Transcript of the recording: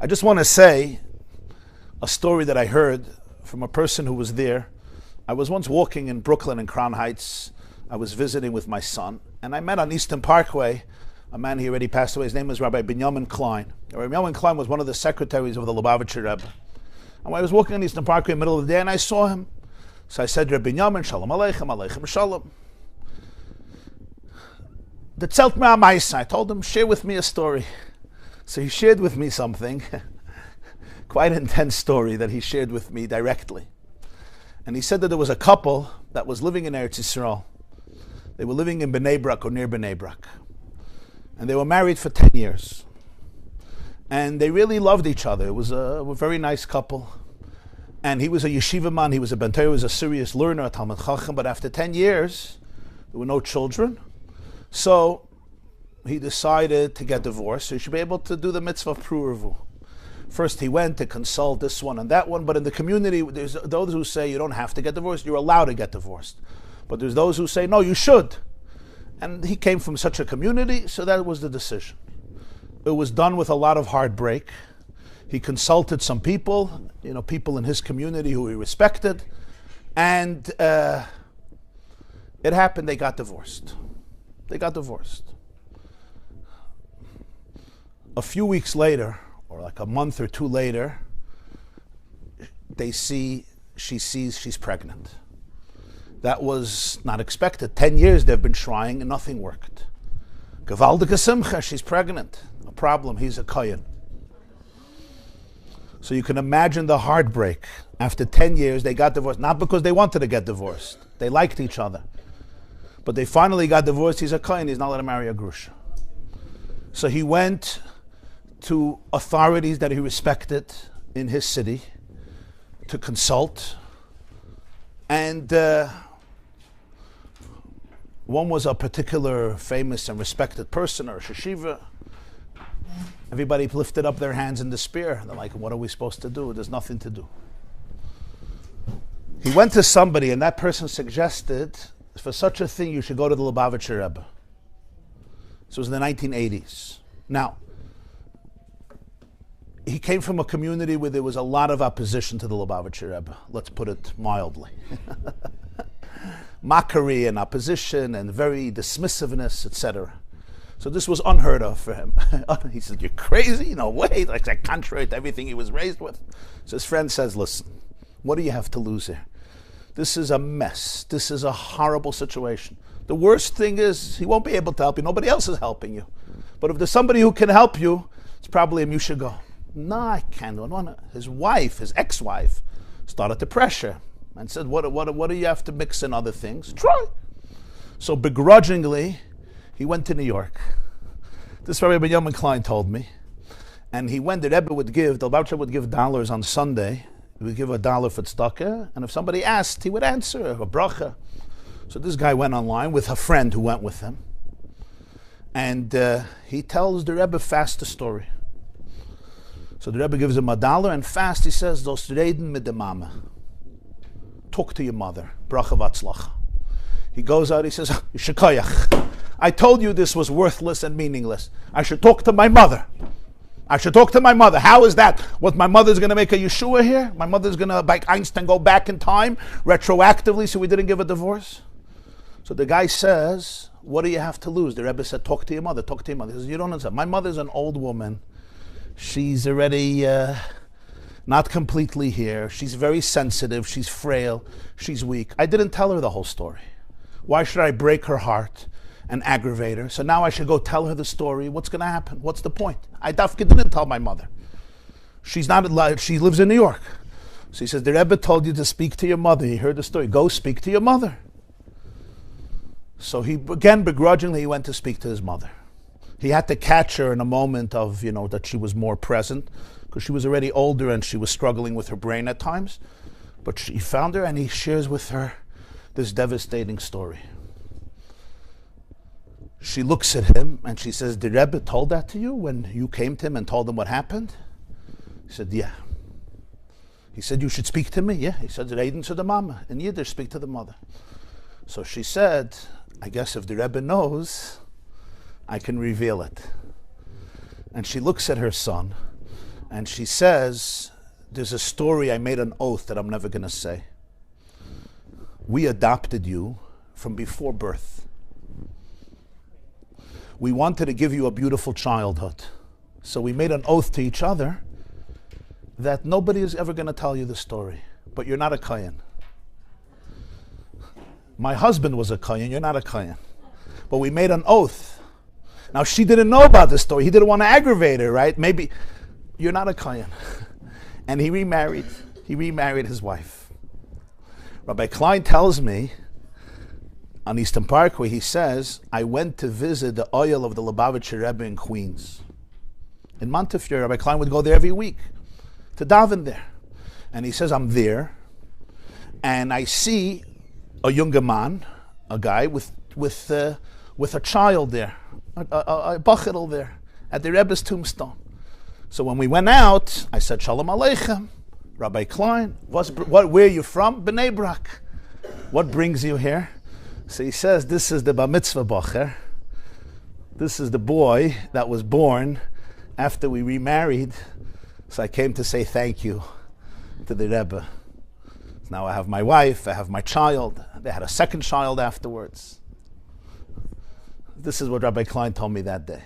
I just want to say a story that I heard from a person who was there. I was once walking in Brooklyn in Crown Heights. I was visiting with my son, and I met on Eastern Parkway a man. He already passed away. His name was Rabbi Binyamin Klein. Rabbi Binyamin Klein was one of the secretaries of the Lubavitcher Rebbe. And when I was walking on Eastern Parkway in the middle of the day, and I saw him, so I said, Rabbi Binyamin, Shalom Aleichem, Aleichem Shalom. The Tzelt Me'amaisa, I told him, share with me a story. So he shared with me something, quite an intense story that he shared with me directly. And he said that there was a couple that was living in Eretz Yisrael. They were living in Bnei Brak or near Bnei Brak. And they were married for 10 years. And they really loved each other. It was a very nice couple. And he was a yeshiva man, he was a ben Torah, he was a serious learner, a Talmud Chacham, but after 10 years, there were no children. So he decided to get divorced, so he should be able to do the mitzvah of Pruruvu. First he went to consult this one and that one, but in the community, there's those who say you don't have to get divorced, you're allowed to get divorced. But there's those who say, no, you should. And he came from such a community, so that was the decision. It was done with a lot of heartbreak. He consulted some people, people in his community who he respected, and it happened, they got divorced. They got divorced. A few weeks later, or like a month or two later, she sees she's pregnant. That was not expected. 10 years they've been trying and nothing worked. Gewaldige Simcha, she's pregnant. No problem, he's a kohen. So you can imagine the heartbreak. After 10 years, they got divorced. Not because they wanted to get divorced. They liked each other. But they finally got divorced. He's a kohen. He's not allowed to marry a grusha. So he went to authorities that he respected in his city to consult. And one was a particular famous and respected person, or a sheshiva. Everybody lifted up their hands in despair. They're like, what are we supposed to do? There's nothing to do. He went to somebody, and that person suggested, for such a thing, you should go to the Lubavitcher Rebbe. This was in the 1980s. Now, he came from a community where there was a lot of opposition to the Lubavitcher Rebbe. Let's put it mildly. Mockery and opposition and very dismissiveness, etc. So this was unheard of for him. He said, you're crazy? No way. Like that contrary to everything he was raised with. So his friend says, listen, what do you have to lose here? This is a mess. This is a horrible situation. The worst thing is he won't be able to help you. Nobody else is helping you. But if there's somebody who can help you, it's probably him. You should go. No, I can't. His wife, his ex-wife, started to pressure and said, what do you have to mix in other things? Try. So begrudgingly, he went to New York. This Rabbi Binyamin Klein told me. And he went, the Lubavitcher would give dollars on Sunday. He would give $1 for tzedakah, and if somebody asked, he would answer a bracha. So this guy went online with a friend who went with him, and he tells the Rebbe fast the story. So the Rebbe gives him $1 and fast. He says, "Dos reden mit der Mama." Talk to your mother. Bracha v'atzlacha. He goes out. He says, "Shekayach. I told you this was worthless and meaningless. I should talk to my mother. I should talk to my mother. How is that? What, my mother's going to make a Yeshua here? My mother's going to, like Einstein, go back in time retroactively so we didn't give a divorce?" So the guy says, what do you have to lose? The Rebbe said, talk to your mother, talk to your mother. He says, you don't understand. My mother's an old woman. She's already not completely here. She's very sensitive. She's frail. She's weak. I didn't tell her the whole story. Why should I break her heart and aggravate her? So now I should go tell her the story. What's going to happen? What's the point? I didn't tell my mother. She lives in New York. So he says, the Rebbe told you to speak to your mother. He heard the story. Go speak to your mother. So he, again, begrudgingly, he went to speak to his mother. He had to catch her in a moment of, that she was more present, because she was already older and she was struggling with her brain at times. But he found her and he shares with her this devastating story. She looks at him and she says, the Rebbe told that to you when you came to him and told him what happened? He said, yeah. He said, you should speak to me. Yeah. He said, Reden to the mama. In Yiddish, speak to the mother. So she said, I guess if the Rebbe knows, I can reveal it. And she looks at her son And she says, there's a story, I made an oath that I'm never going to say. We adopted you from before birth. We wanted to give you a beautiful childhood. So we made an oath to each other that nobody is ever going to tell you the story. But you're not a Kohen. My husband was a Kohen, you're not a Kohen. But we made an oath. Now she didn't know about the story. He didn't want to aggravate her, right? Maybe, you're not a Kohen. And he remarried. He remarried his wife. Rabbi Klein tells me, on Eastern Parkway, he says, I went to visit the oil of the Lubavitcher Rebbe in Queens. In Montefiore, Rabbi Klein would go there every week to daven there. And he says, I'm there, and I see a younger man, a guy with a child there, a bachel there, at the Rebbe's tombstone. So when we went out, I said, Shalom Aleichem, Rabbi Klein, where are you from? Bnei Brak. What brings you here? So he says, this is the Bar Mitzvah Bacher. This is the boy that was born after we remarried. So I came to say thank you to the Rebbe. Now I have my wife, I have my child. They had a second child afterwards. This is what Rabbi Klein told me that day.